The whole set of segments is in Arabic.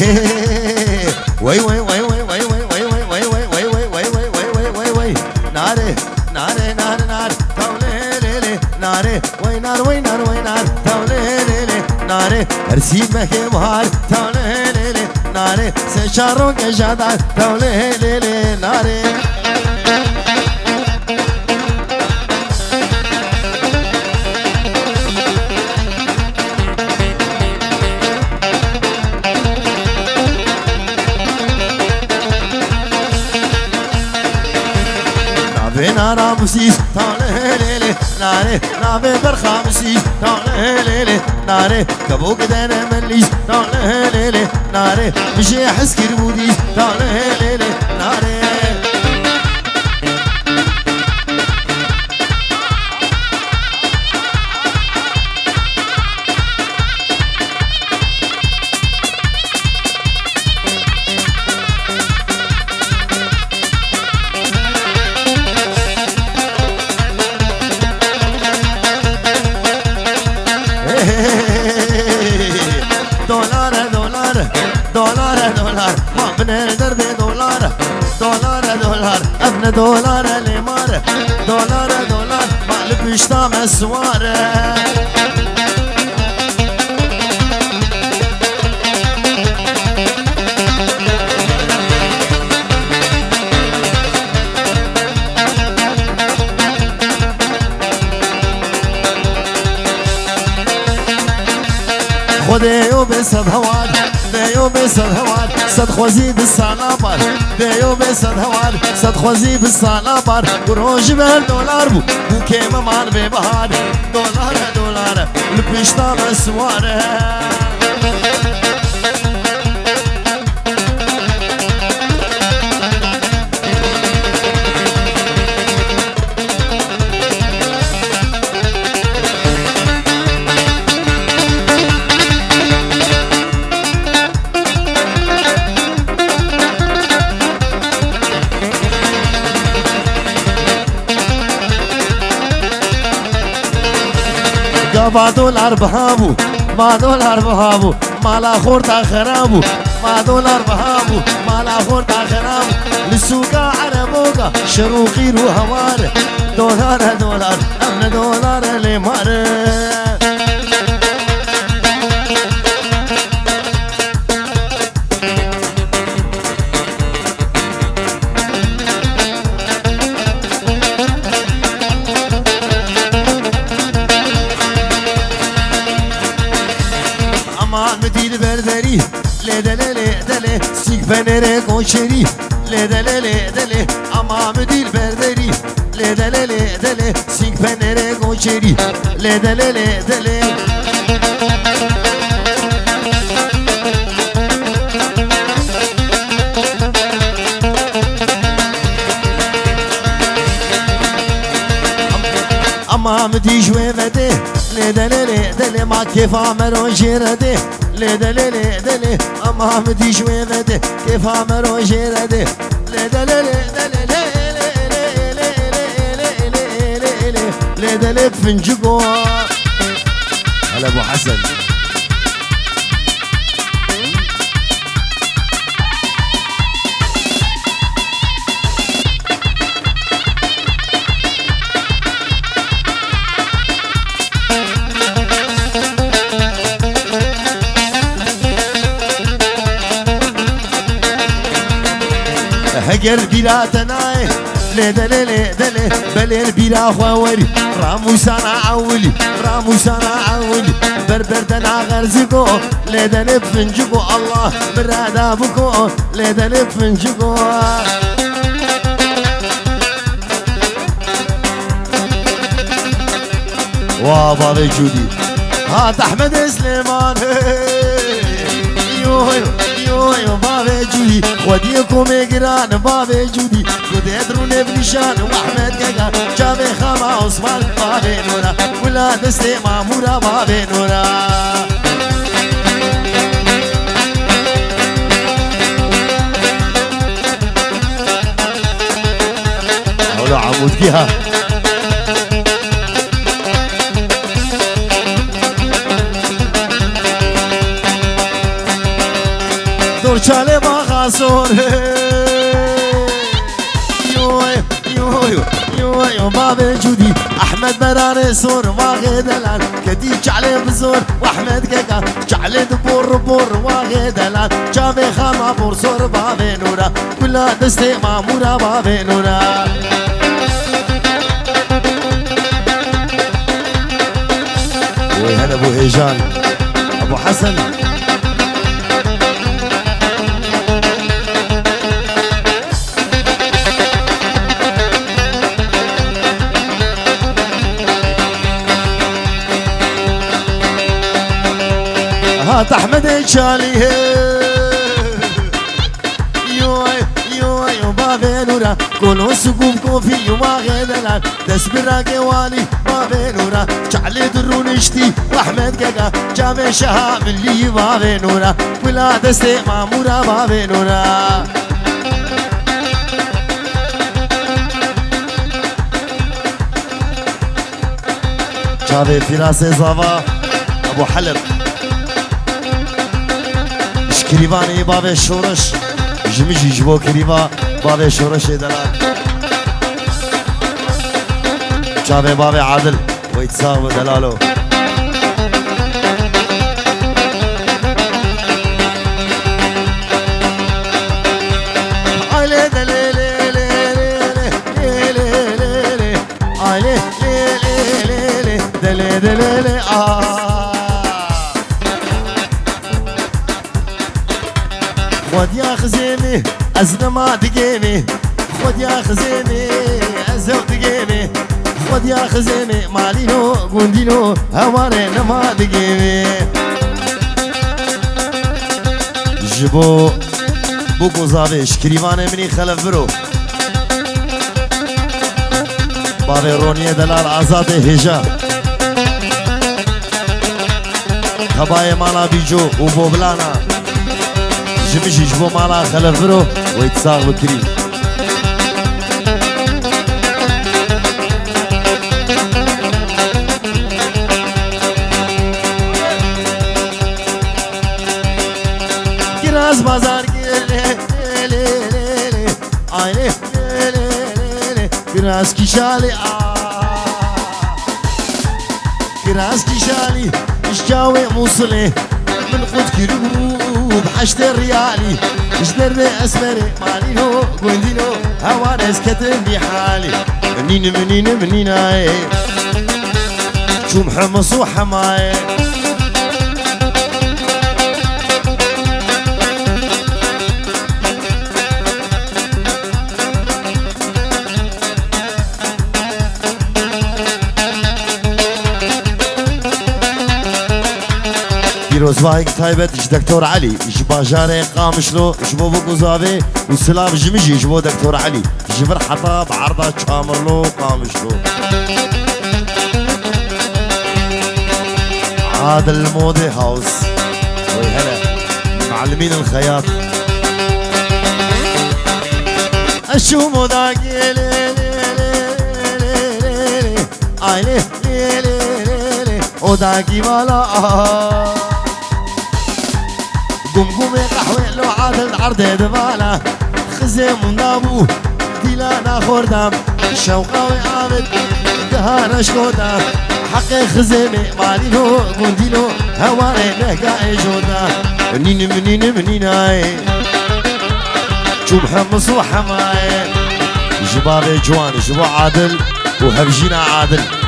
وي وي وي وي وي وي وي وي وي وي وي وي وي وي وي وي وي ناري ناري نار نار تولي ليلي ناري وي نار وي نار وي نار تولي ليلي ناري ارسي مكي بهار تولي ليلي ناري سشارو كشادار تولي ليلي ناري نارا مسيس طالع ليلي ناري نابي برخامسيس طالع ليلي ناري كبوك دانا مليس طالع ليلي ناري مشي حس كربوديس طالع ليلي ناري دولار لمار دولار دولار مقلب بيشتا مسوار خديو بصد هواد ديو بصد هواد صد خوزي بالصنابر ديو بصد هواد صد خوزي بالصنابر وروج بالدولار بو كيما مال ببهار دولار دولار البيشتا مسوار ما دولار بهابو ما دولار بهابو مالا خورتا خرابو ما دولار بهابو مالا خورتا خرابو للسوقا عربوقا شروقي رو هوار دولار دولار امن دولار لمار Venere konçeri le dele ama müdür berberi le dele sing venere konçeri le dele ama müdür jwevede le dele ma kefa meronjerde le dele ama müdür jwevede kefa meronjerde le dele le dele فنجقو هلا ابو حسن هجر بلا تناي لدلي بلير بلا خواري راموسانا عولي راموسانا عولي بربردنا غرزكو لدلي فنجكو الله برادا بكو لدلي فنجكو وابا جودي هات احمد سليمان يو بابا جودي وديكم اجران بابا جودي ودرون بنشان واحمد كاكا جابي خاما عثمان بابا نورا ولا دستي مامورا بابا نورا حولو عمود فيها نور چاله با خاسور يو بابي جودي احمد براني صور واغي دلال كديك عليه بزور واحمد كيكا جعلي دبور بور واغي دلال جابي خاما بور صور بابي نورا كلها دستي مامورا بابي نورا وهلا ابو هيجان ابو حسن هات احمد الشالي يو بابي نورا كلو سكوب كوفي وما غيدلان دس براكي والي بابي نورا جعلي درون اشتي واحمد كيكا جامي شهاب اللي بابي نورا ولا دستي مامورا بابي نورا جابي فراس زافا ابو حلب كريفاني بابي شورش جمجي جبو كريفا بابي شورش دلال جابي بابي عادل ويتساوي دلالو علي دليلي علي دليلي خود يا خزيمي أزنما دقيمي خود يا خزيمي أزو دقيمي خود يا خزيمي مالينو قندينو هواري نما دقيمي جبو بوكو زابيش كريواني مني خلف برو بابي رونية دلال عزاد هجا خبايا مالا بيجو وبوبلانا جمجي جبو مالا خلف برو ويتساغ بكري كراز بازار عيني كراز كشالي كراز كشالي اشجاوي موصلي من خد كروب حشت الريالي اشدرني اسمري مالينو قندينو هوانس كتن بحالي منين اي شو محمص وحماي روزوايك تايبت اش دكتور علي اش باجاري قامشلو اش بو بوزافي وسلام جمجي اش بو دكتور علي جبر حطاب عرضه شامرلو قامشلو عادل المودي هاوس وي هلا معلمين الخياط اشو موداكي لي وداكي مالا قمقومي قحوي لو عادل عرض دبالا خزيم ونابو ديلانا خوردام شوقاوي عابد دهانا شكودا حقي خزيمي مالينو قندينو هواري نهقاي جودا منين اي شو محمص وحماي جبابي جوان جبو عادل وهبجينا عادل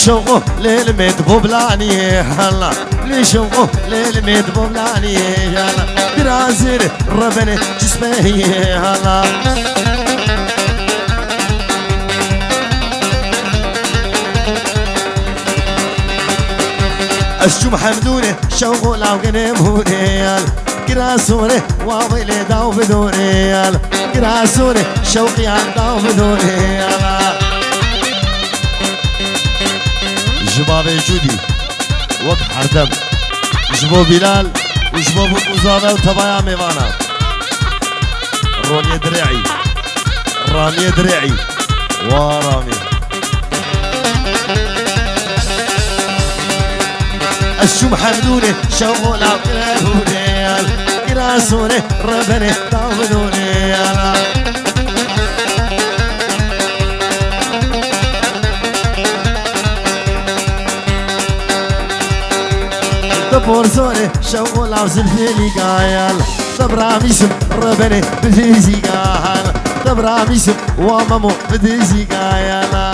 شوقه للميت بوبلاني هلا لي شوقه للميت بوبلاني هلا درازير ربنا جسمي هلا اشجو محمدوني شوقه لاو قنموني قراسوني وويلي داو بدوني يلا قراسوني شوقي عن داو بدوني يلا جباب جودي وقت حردم جبو بلال وجبو بوزابه وتبايا ميوانا روني درعي رامي درعي ورامي الشم حمدوني شغل عقلوني قراسوني ربني داودوني دبورزوني شغل عزلفيني قايل دبراميسم ربني بديزي قايل دبراميسم وامامو بديزي قايل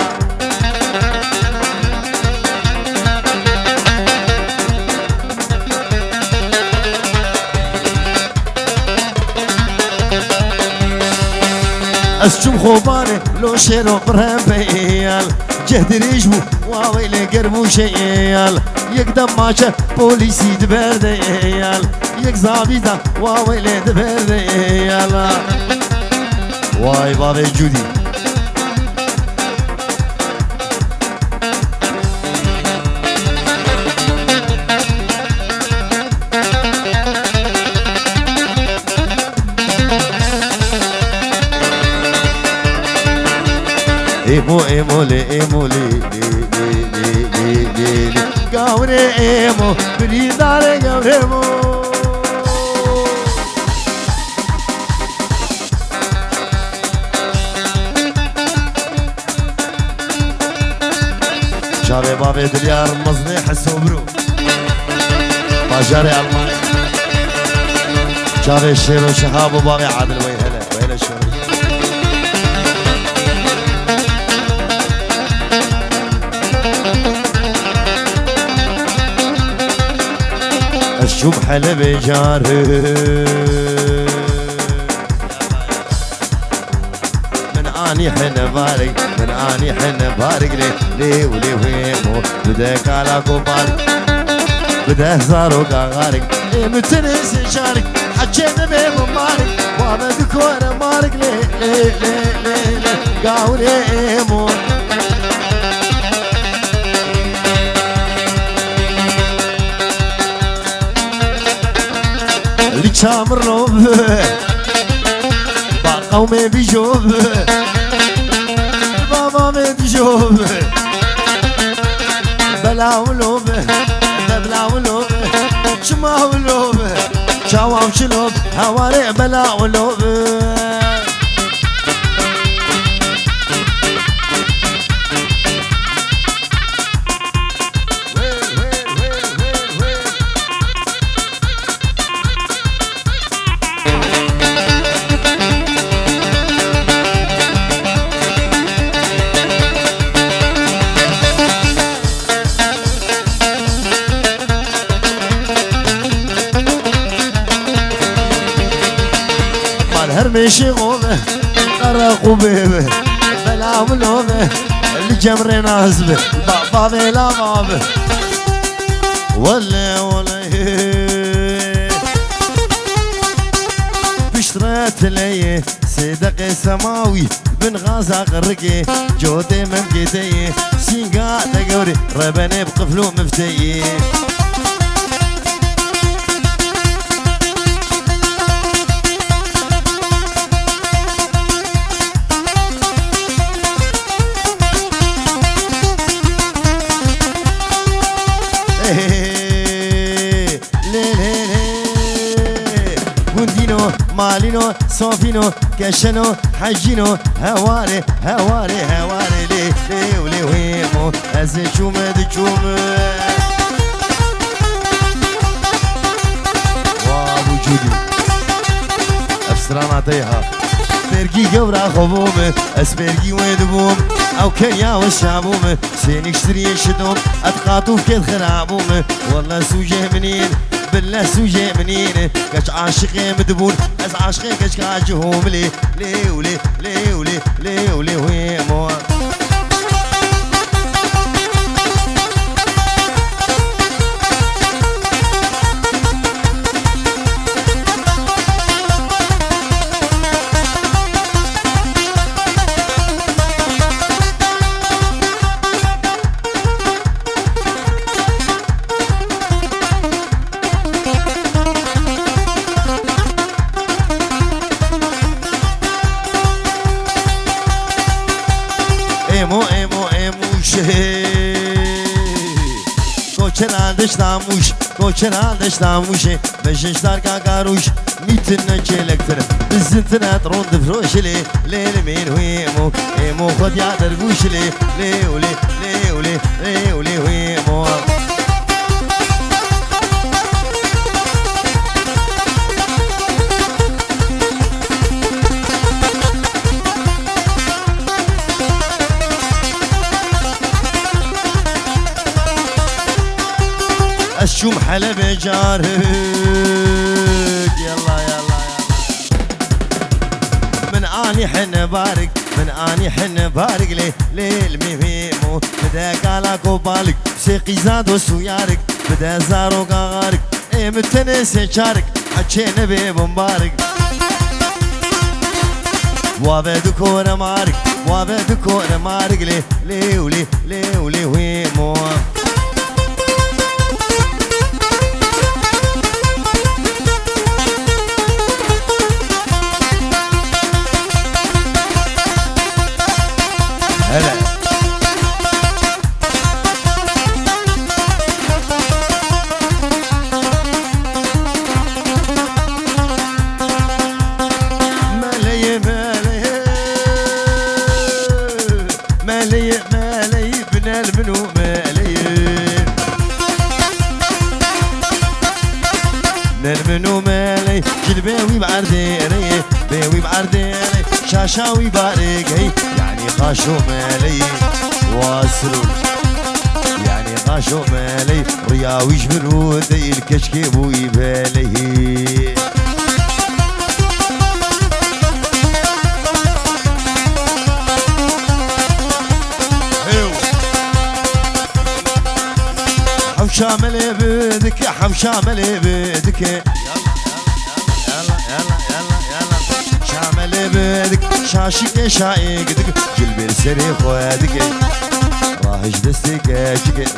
الشم خوباني لو شيرو برهم بيال جهد ريجبو واويلي قربو شيال يقدم ماشا بوليسي دبرديال يك زابيتا واويلي دبرديال واي بابي جودي ايمو ايمو لي ايمو لي لي لي لي لي لي قاوري ايمو بلي داري قاوريمو جابي بابي دليار مزني حسو برو باجاري الماني جابي شيرو شهاب وبابي عادل وين هلا وين الشغل الشبح لبجار من اني حنا بارك من اني حنا بارك لي ولي ويمو بدك على كوبارك بده زارو غارك متنس شارك حجينا بيمو مارك وانا دكور مارك لي قاوري ايمو اللي تشامر لوب باقومي بيجوب بابا مي بيجوب بلا ولوب بلا ولوب شما ولوب شاوام شلوب هواري بلا ولوب هرمشي غوبه قرقو بيبه بلا ولوبه اللي جمري نازبه بابا بلا بابه ولا بشتريت لي صدق سماوي بن غازا غرقي جودي ممقدي سينقا تقوري ربني بقفلو مفتي مالينو صوفينو كشنو حجينو هواري هواري هواري لي ولي ويمو هزي شوم دجوم وابو جودي افسران عطيها برقي قورا خبوم اسبرقي ويدبوم او كريا والشعبوم سينك شتري شدوم اتقاطو كد خرابوم والله سوجه منين بالله سوجي منين كاش عاشقي مدبون از عاشقي كاش كاجهم لي ولي ويمو دشتاموش کوچرا دشتاموشه بجشتار کاکاروش میتونه چلکتره بزنتنا تروند فروشلی لیل من هویمو ایمو خود یادر گوشلی لیولی لیولی لیولی هویمو الشوم حلب جارك يلا يلا من اني حن بارك من اني حن بارك ليه ليل ميمو بدا قالك وبالك سيقي زاد وسويارك بدا زارو قارك اي متنسي شارك حكينا بمبارك وابدكون مارك وابدكون مارك ليه ليه ليه ويمو هلا مالي بن المنو مالي من المنو مالي جلباوي بعرديري بيوي بعرديري شاشاوي بارقي يعني غاشو مالي واسرو يعني غاشو مالي رياوي جبرو دي الكشكي بوي بالي حمشا مالي بدك يا حمشا مالي بدك يلا شامل بدك شاشي شايقدك جلبي سري خوادك راهج دستك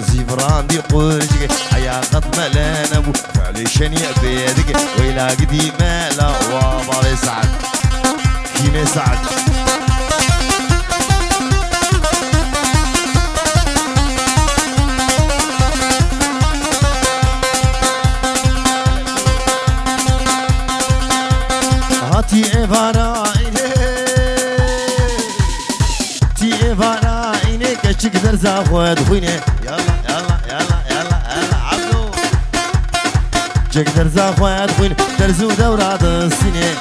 زيفران دي قرجك حيا قد ملان ابو فعلي شنيع بيدك ويلا قدي مالا وابالي سعد كيمي سعد تي إفرايني تي إفرايني كشك درزا خواد خويني يلا يلا يلا يلا يلا عبدو كشك درزا خواد خويني درزو دورات السنة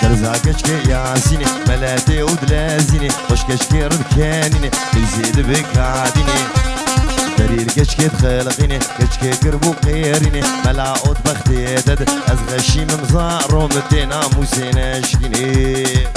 درزا كشك ياسيني ملاتي ودلازيني وش كشك ربكانيني يزيد بكاديني درير كشكي تخلقيني كشكي قربو قيريني ملاقوت بختي دد از غشي ممزارو مدينا موسين اشكيني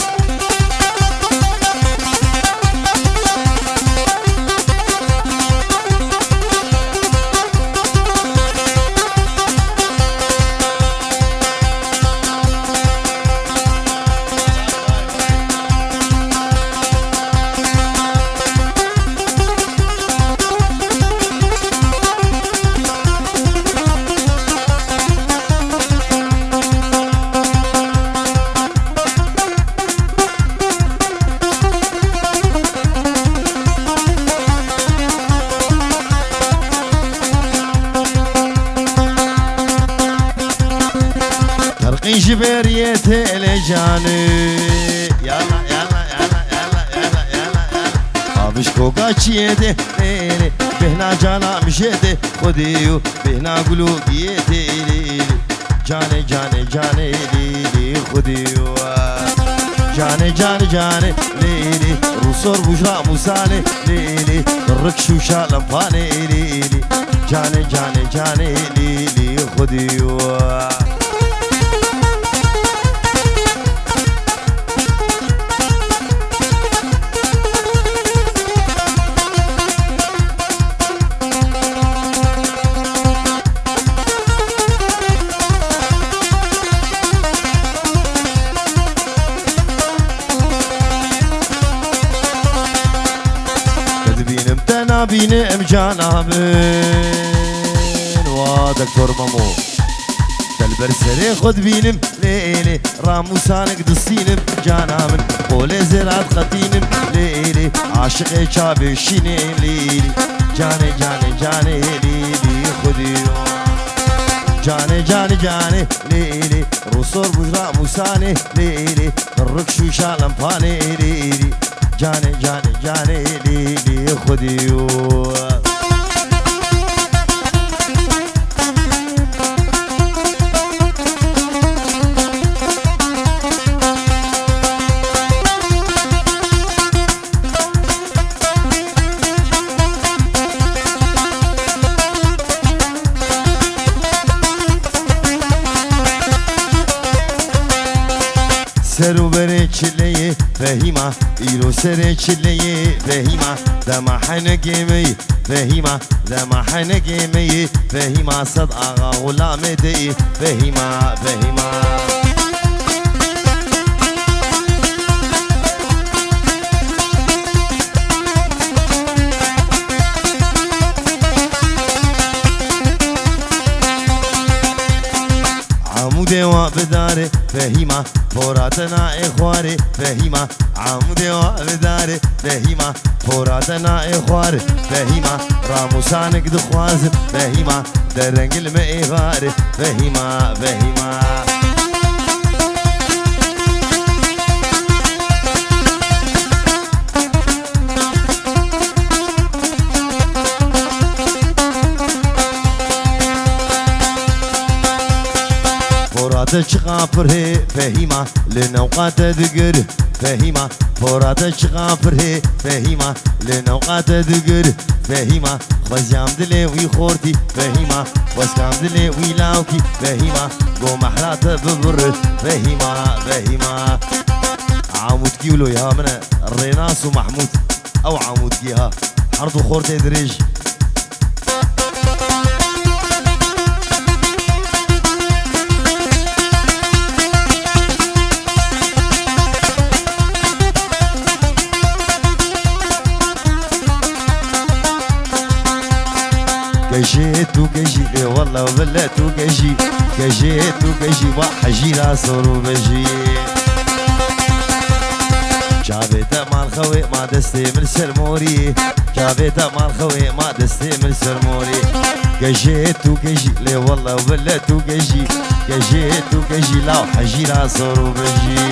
جبريت لجاني يلا يلا يلا يلا يلا يلا يلا ابش كوكاتشيتي بهنا جانا مشيتي خديو بهنا قلوبيتي جاني جاني جاني ليلي خديو جاني جاني جاني ليلي روسور بوشرا موساني ليلي الركشو شالمفاني ليلي جاني جاني جاني ليلي خديو بينم جانابن ودكتور مامو دلبرسري خد بينم ليلي راموسانك دسينم جانابن قولي زرعت خطينم ليلي عاشقي شابي شيني ليلي جاني جاني جاني ليلي خديو جاني جاني جاني ليلي رسول بجرا موساني ليلي الركشو شالم فاني ليلي جاني جاني جاني ليلي خديو سرو بره چلیه فهیما ایرو سر چلیه فهیما دما حنگیمی فهیما دما حنگیمی فهیما صد آقا غلام دی فهیما فهیما عمودي وابداري فهيمة فوراتنا إخواري فهيمة عمودي وابداري فهيمة فوراتنا إخواري فهيمة راموسانك دخوازم فهيمة درنق المئغاري فهيمة فهيمة فوراتش غافر هي فهيمة لنوقات دقر فهيمة فوراتش غافر هي فهيمة لنوقات دقر فهيمة خزيام دلي وي خورتي فهيمة وسكام دلي وي لاوكي فهيمة قو محلات ببر فهيمة فهيمة عمود كيولو يا من الريناس ومحمود او عمود كيها حرضو خورتي دريج كجيت وكجي والله وبلت وكجي كجيت وكجي وحجي راسور وبجي جابت مال خوي ما دستي من سرموري جابت مال خوي ما دستي من سرموري كجيت وكجي لي والله وبلت وكجي كجيت وكجي لا حجي راسور وبجي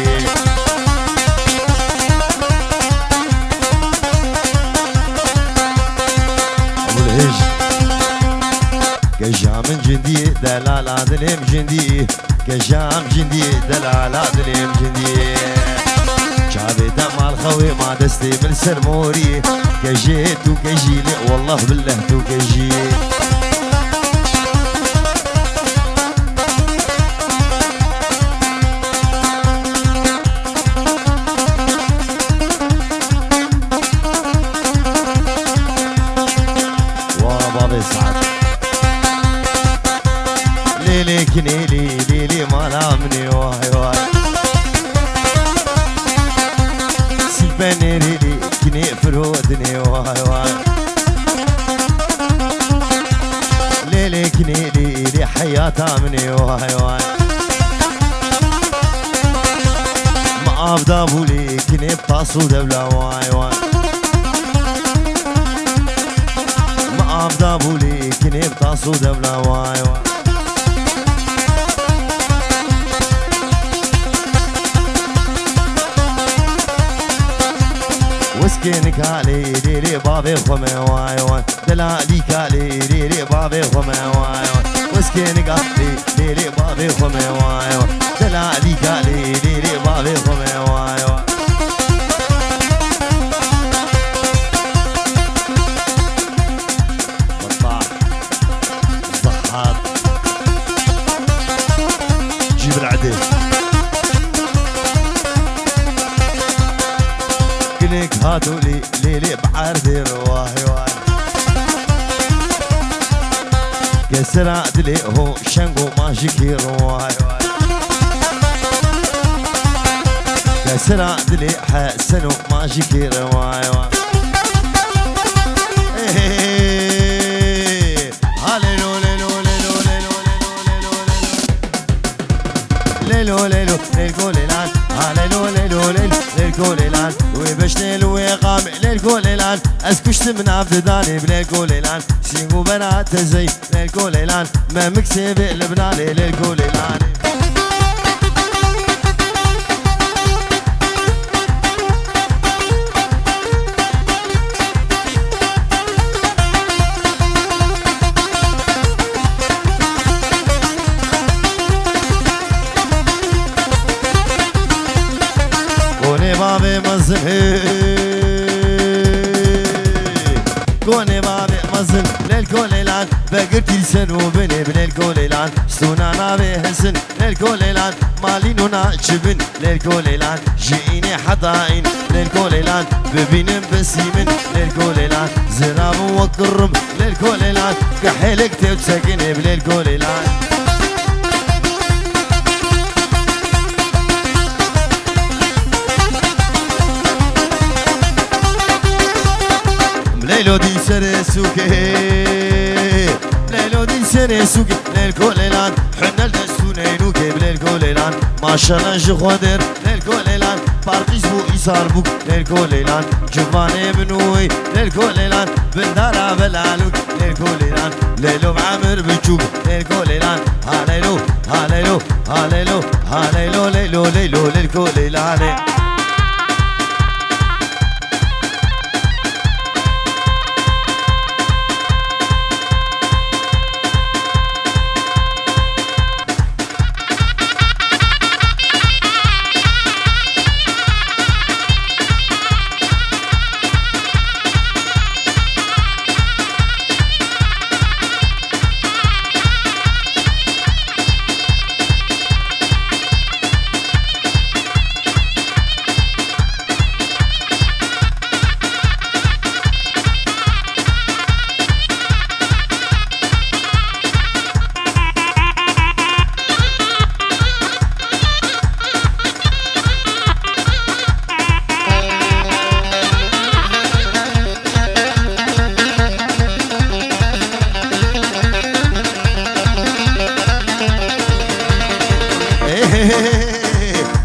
ابو الهج كجام جندي دلال عدلهم جندي كجام جندي دلال عدلهم جندي شعبي دمال خوي ما دستي من سرموري كجيت وكجي لي والله بالله توكجي وبابي سعد ليلي كنيلي ليلي ما لامني واي واي سيباني ليلي كني فرودني واي واي ليلي كنيلي ليلي حياتها مني واي واي ما أبدا بولي كني بطاسو دبلا واي واي ما أبدا بولي كني بطاسو دبلا واي واي وسكينك علي ليلي بابي خمي واي واي دلالي كالي ليلي بابي خمي واي واي وسكينك علي ليلي بابي خمي واي واي دلالي كالي ليلي بابي خمي واي واي بطاح الضحات جيب العدل كليك هاتوا لي ليلي بعرضي رواي واي كسر عدلي هو شنقو ماجيكي رواي واي كسر عدلي حسن ماجيكي رواي واي هاليلو ليلو ليلو ليلو ليلو ليلو ليلو ليلو ليلو هاليلو ليلو ليلو ليلو ليلو وبشتل وقام ليلو ليلو ليلان اسكشت من عبد داني بليل ليلان سينغو بنات زي ليل ليلان ما مكسب لبناني ليل ليلان بابي مزن كوني بابي مزن للكوليلان بقرتي لسن وبني بليلكوليلان ستونا نابي هسن للكوليلان مالينونا شبن للكوليلان جيني حضاين للكوليلان ببينم بسيمن للكوليلان زراب وقرم للكوليلان كحيلك تبسكني بليلكوليلان ليلو دي سرسوكي ليلو دي سرسوكي للكوليلان حنا الدستونينوكي بليلكوليلان ما شاء الله جخودر للكوليلان بارقيس بو إيصار بوك للكوليلان جفاني منوي للكوليلان بندارا بلالوك للكوليلان ليلو بعمر بجوك للكوليلان هاليلو هاليلو هاليلو هاليلو ليلو ليلو للكوليلان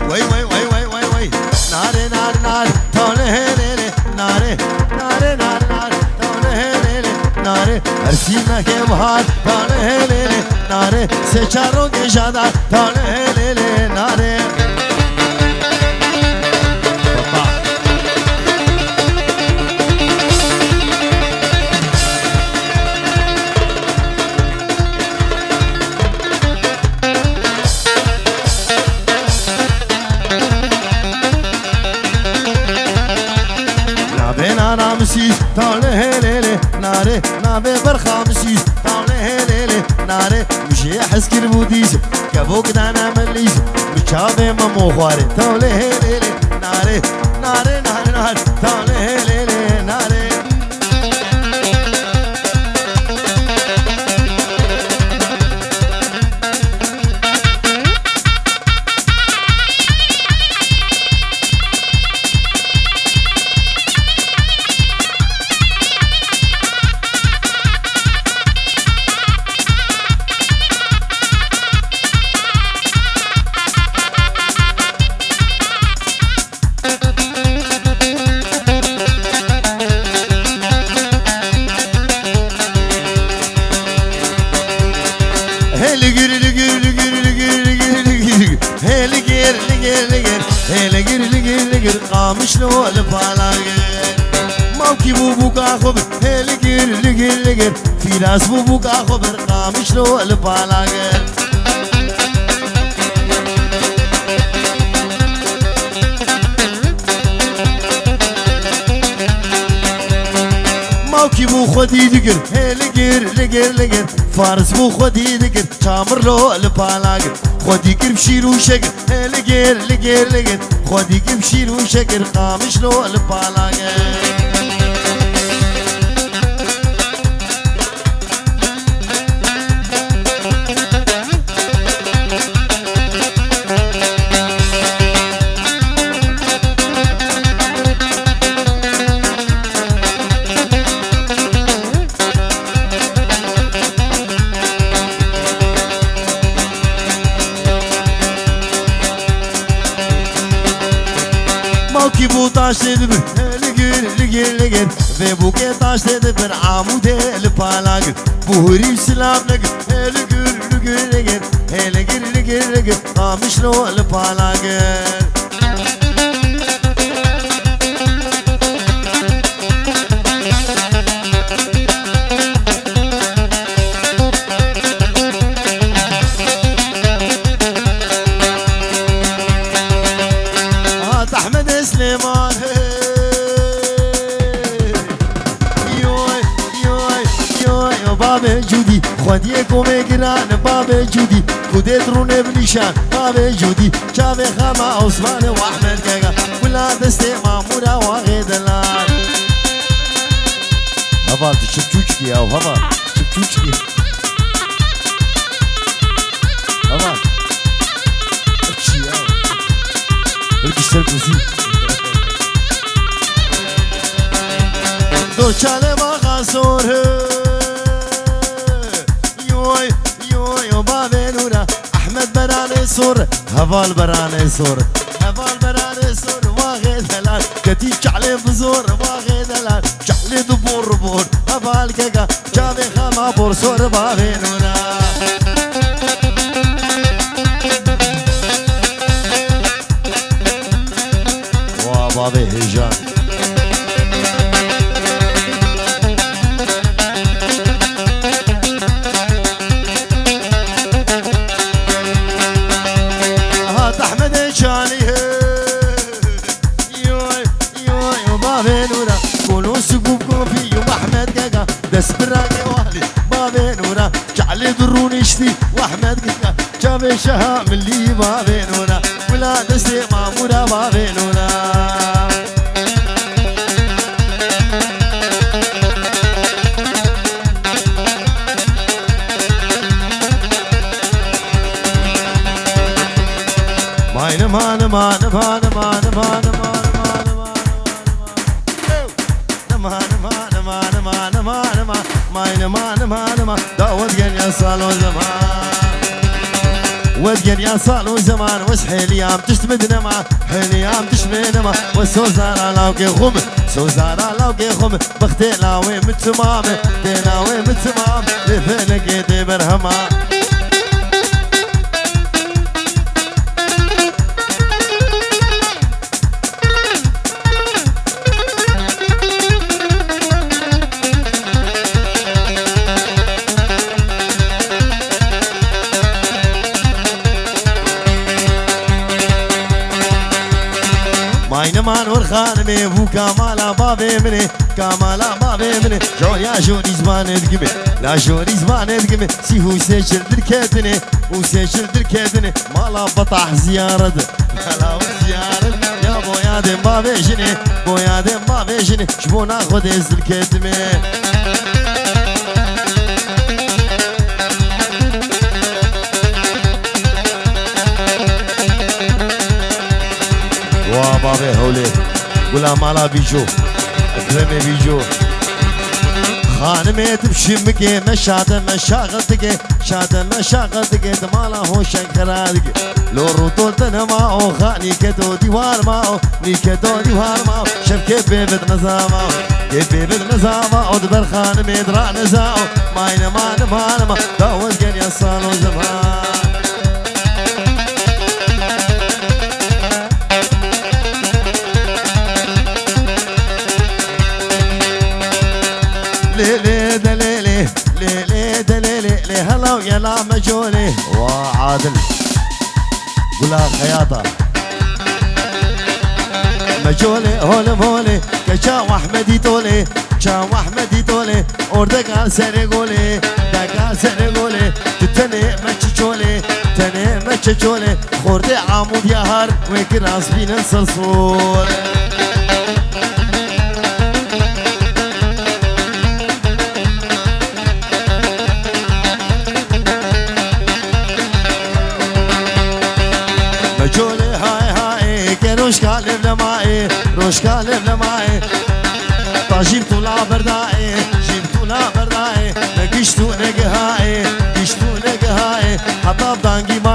وي وي وي وي وي وي ناري نار نار توله ليلي ناري ناري نار نار توله ليلي ناري ارسينا کے بہار توله ليلي ناري سچاروں کے شادار توله ليلي ناري مسيس طاله ليلي ناري نابي برخا مسيس طاله ليلي ناري مشي حسكر بوديس كبوك دانا مليس مشابه ممو خواري طاله ليلي ناري ناري ناري ناري طاله ليلي ناري قامش لو الفالاغر موكي بوبوكا خبر هلغير لغير لغير في راس بوبوكا خبر قامش لو الفالاغر موكي بو خدي دغر هلغير لغير لغير فارس بو خدي دغر تامر لو الفالاغر خدي كرب شيرو شكر لغير لغير لغير خدي كرب شيرو شكر قامش لو الفالاغر موكي بو طاش دبر لگیر و بوکه تاش ده بر عموده لپالاگر بوری سلام لگیر لگیر آمش رو لپالاگر جودی خودی کومه گران باب جودی کودت رو نبلیشان باب جودی چاوه خما عثمان و احمد کگا ولا دست مامورا و غیدلان هوا تشبچوچکی او هوا تشبچوچکی هوا اچی او برکشتر بزی دو چاله با خاسور احمد برانه سور هوال برانه سور هوال برانه سور واغي دلال كتي شعلي بزور واغي دلال شعلي دبور بور هوال كاكا جابي خما بور سور بابي نورا وبابي هجان دس براقي والي بابي نورا جعلي دروني اشتي واحمد قلقا جابي شها من لي بابي نورا ولا دستي مامورا بابي نورا ماين مان مان مان مان مان ما داود جن يا صالو زمان ودجن يا صالو زمان وسحيلي عم تشتمدنا ما حيلي عم تشمنا ما وسوزارا لاوكي خم سوزارا لاوكي خم بختي لاوي متمام تلاوي متمام لفلك يدي برهما مان ورخانمي بو كامالا بابي مني كامالا بابي مني جو يا جوري زمان دقمي لا جوري زمان دقمي سي هو سيشل دركتني وسيشل دركتني مالا بطح زيارة مالا زيارة يا بويا دم بابي جني بويا دم بابي جني شبو ناخد ازل كتمي بابي هولي ولا مالا بيجو اكرمي بيجو خانمي تبشمكي مشاده مشاغلتك شاده مشاغلتك مالا هو شنكرادك لو روتول تنماو خاني كدو ديوار ماو ني كدو ديوار ماو شبكي بيبت نظاماو بيبت نظاماو دبر خانمي درا نزاو ماين ما داوز جن يا صالو زمان ليلي دليلي ليلي دليلي لي هلا ويا لا مجولي وعادل قولها خياطة مجولي هولي كشا واحمدي تولي شا واحمدي تولي اوردك على سنة قولي دك على سنة قولي تتني مچچولي تني مچچولي خوردي عمود يهار وكراس بين الصلصول روشكا لماي طاجبتو لا بردائي جبتو لا بردائي نقشتو نقهائي قشتو نقهائي حطاب دانقي ما